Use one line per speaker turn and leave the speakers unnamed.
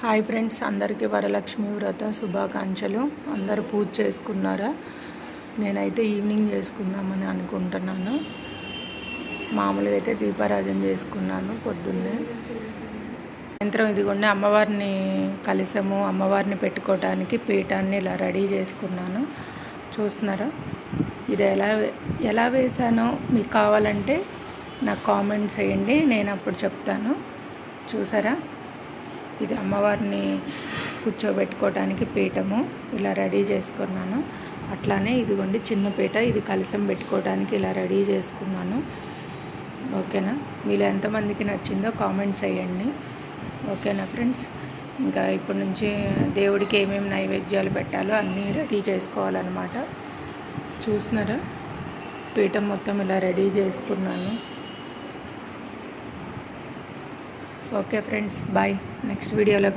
Hi friends, అందరికీ వరలక్ష్మి వ్రత శుభాకాంక్షలు. అందరూ పూజ చేసుకున్నారా? నేనైతే ఈవినింగ్ చేసుకుందామని అనుకుంటున్నాను. మామూలుగా అయితే దీపారాధన చేసుకున్నాను పొద్దున్నే. సాయంత్రం ఇదిగోండి అమ్మవారిని కలిసాము. అమ్మవారిని పెట్టుకోవడానికి పీఠాన్ని ఇలా రెడీ చేసుకున్నాను. చూస్తున్నారా? ఇది ఎలా వేసానో మీకు కావాలంటే నాకు కామెంట్ చేయండి, నేను అప్పుడు చెప్తాను. చూసారా? ఇది అమ్మవారిని కూర్చోబెట్టుకోవడానికి పీఠము ఇలా రెడీ చేసుకున్నాను. అట్లానే ఇదిగోండి చిన్న పీట, ఇది కలశం పెట్టుకోవడానికి ఇలా రెడీ చేసుకున్నాను. ఓకేనా? మీలో ఎంతమందికి నచ్చిందో కామెంట్స్ చేయండి. ఓకేనా ఫ్రెండ్స్? ఇంకా ఇప్పటి నుంచి దేవుడికి ఏమేమి నైవేద్యాలు పెట్టాలో అన్నీ రెడీ చేసుకోవాలన్నమాట. చూస్తున్నారా? పీఠం మొత్తం ఇలా రెడీ చేసుకున్నాను. Okay friends, bye. నెక్స్ట్ వీడియోలో